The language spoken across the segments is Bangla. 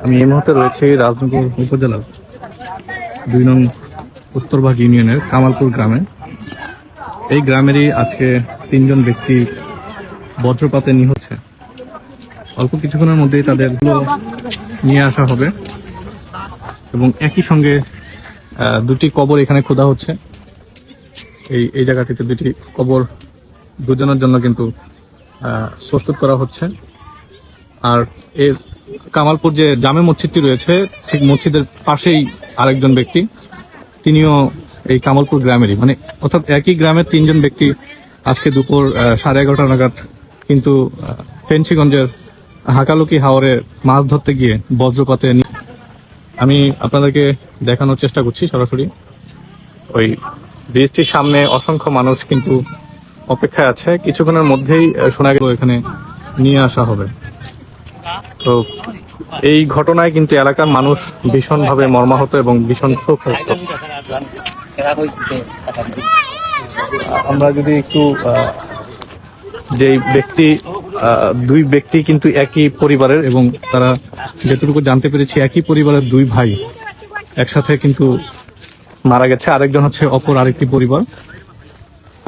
আমি এই মুহূর্তে রয়েছি রাজনগর উপজেলার 2 নং উত্তরবাগ ইউনিয়নের কামালপুর গ্রামে। এই গ্রামেরই আজকে 3 জন ব্যক্তি বজ্রপাতে নিহত হচ্ছে। অল্প কিছুক্ষণের মধ্যেই তাদের নিয়ে আসা হবে এবং একই সঙ্গে 2টি কবর এখানে খোদা হচ্ছে। এই জায়গাটিতে 2টি কবর দুজনের জন্য কিন্তু প্রস্তুত করা হচ্ছে। আর এর কামালপুর যে জামে মসজিদটি রয়েছে, ঠিক মসজিদের পাশেই আরেকজন ব্যক্তি, তিনিও এই কামালপুর গ্রামেরই, মানে অর্থাৎ একই গ্রামের 3 জন ব্যক্তি আজকে দুপুর 11:30 নাগাদ কিন্তু ফেন্সিগঞ্জের হাকালুকি হাওরে মাছ ধরতে গিয়ে বজ্রপাতে। আমি আপনাদেরকে দেখানোর চেষ্টা করছি সরাসরি। ওই ব্রিজটির সামনে অসংখ্য মানুষ কিন্তু অপেক্ষায় আছে, কিছুক্ষণের মধ্যেই শোনা গেল এখানে নিয়ে আসা হবে। তো এই ঘটনায় কিন্তু এলাকার মানুষ ভীষণভাবে মর্মাহত এবং ভীষণ শোকাহত। আমরা যদি একটু যে ব্যক্তি 2 ব্যক্তি কিন্তু একই পরিবারের, এবং তারা যতটুকু জানতে পেরেছি একই পরিবারের 2 ভাই একসাথে কিন্তু মারা গেছে। আরেকজন হচ্ছে অপর আরেকটি পরিবার।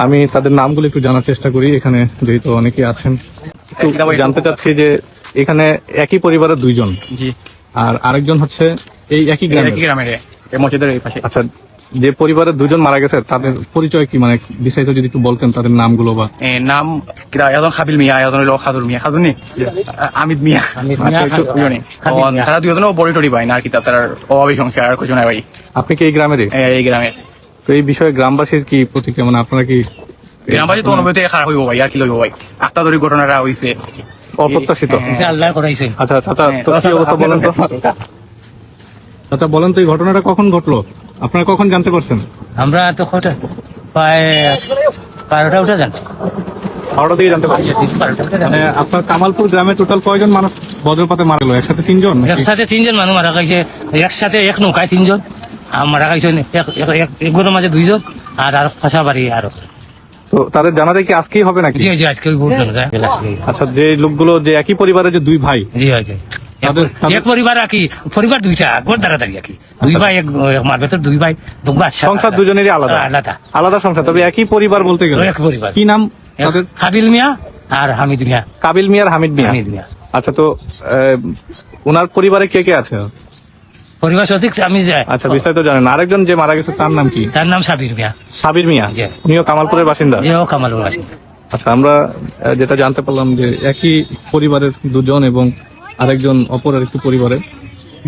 আমি তাদের নামগুলো একটু জানার চেষ্টা করি, এখানে যেহেতু অনেকেই আছেন। জানতে চাচ্ছি যে এখানে একই পরিবারের 2 জন, জি, আর আরেকজন হচ্ছে এই একই গ্রামের মসজিদের এই পাশে। আচ্ছা, যে পরিবারের 2 জন মারা গেছে তাদের পরিচয় কি, মানে বিস্তারিত যদি একটু বলতেন তাদের নামগুলো। বা নাম এজন খাবিল মিয়া, এজন হলো খাদুর মিয়া, খাদুনি আমিদ মিয়া, তারা 2জনও বড়ি টড়ি পায় না আর কি, তার অভাবী সংখ্যা আর কিছু নাই ভাই। আপনি কি এই গ্রামেরই? এই গ্রামের। তো এই বিষয়ে গ্রামবাসীর কি প্রতিক্রিয়া, মানে আপনারা কি? গ্রামবাসী তো অনুভূতি খারাপ হইব ভাই, আর কি লইব ভাই, আত্মাদরি ঘটনাটা হয়েছে অপ্রত্যাশিত। আল্লাহ করাইছে। আচ্ছা চাচা, তো কি অবস্থা বলেন তো? চাচা বলেন তো, এই ঘটনাটা কখন ঘটলো, আপনারা কখন জানতে পারছেন? আমরা তো প্রায় 12টা উঠে জানছি। 12টা দিকে জানতে পারছেন? মানে আপনার কামালপুর গ্রামে টোটাল কয়জন মানুষ বজ্রপাতে মারা গেল? একসাথে 3 জন? একসাথে 3 জন মানুষ মারা গেছে, একসাথে এক নৌকায় 3 জন মারা গেছে, এক ঘরের মাঝে 2 জন, আর পাশাপাশি আরো। তো তাদের জানা যায় কি আজকেই হবে নাকি? জি জি, আজকে বহুত জন যায়। আচ্ছা, যে লোকগুলো যে একই পরিবারের যে 2 ভাই, জি হয় এক পরিবার আর কি, পরিবার 2টা ঘর দাঁড়াদাঁড়ি আর কি, 2 ভাই, এক মার ভেতর 2 ভাই, সংসার দুজনেরই আলাদা আলাদা আলাদা সংসার, তবে একই পরিবার বলতে গেলে। এক পরিবার। কি নাম তাদের? কাবিল মিয়া আর হামিদ মিয়া। কাবিল মিয়া আর হামিদ মিয়া। আচ্ছা, তো ওনার পরিবারে কে কে আছে? পরিবার সঠিক আমি যাই। আচ্ছা, বিস্তারিত জানেন। আরেকজন যে মারা গেছে তার নাম কি? তার নাম সাবির মিয়া। সাবির মিয়া, উনিও কামালপুরের বাসিন্দা? জি, ও কামালপুরের বাসিন্দা। আচ্ছা, আমরা যেটা জানতে পারলাম যে একই পরিবারের 2 জন এবং আরেকজন অপর আরেকটি পরিবারের,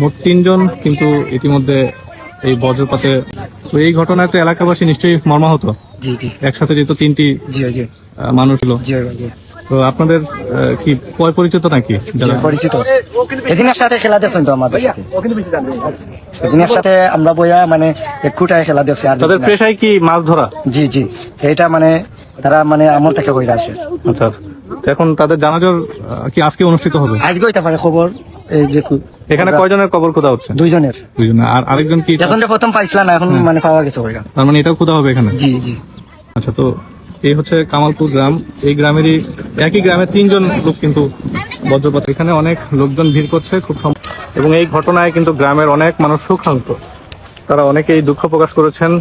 মোট 3 জন কিন্তু ইতিমধ্যে এই বজ্রপাতে। তো এই ঘটনায় তো এলাকাবাসী নিশ্চয়ই মর্মাহত। জি জি, একসাথে যেহেতু 3টি মানুষ ছিল। তো আপনাদের কি পরিচিত নাকি? পরিচিত, এদিন একসাথে খেলা দেখছেন তো আমাদের সাথে, এদিন একসাথে আমরা বইয়া মানে এক খুঁটায় খেলা দেখছি। আর তাদের পেশায় কি মাছ ধরা? জি জি, এটা মানে তারা মানে আমল থেকে হয়ে আসে। আচ্ছা, তো এখন তাদের জানাজার কি আজকে অনুষ্ঠিত হবে? আজকে হইতে পারে খবর। এই যে এখানে কয়জনের কবর খোদা হচ্ছে? 2 জনের। 2 জন। আর আরেকজন কি? এখন প্রথম পাইছিলাম না, এখন মানে পাওয়া গেছে ওইটা। তার মানে এটাও খোদা হবে এখানে? জি জি। আচ্ছা, তো এই হচ্ছে কামালপুর গ্রাম। এই গ্রামেরই একই গ্রামের 3 জন লোক কিন্তু বজ্রপাত। এখানে অনেক লোকজন ভিড় করছে খুব এবং এই ঘটনায় কিন্তু গ্রামের অনেক মানুষ শোকাহত। তারা অনেকেই দুঃখ প্রকাশ করেছেন।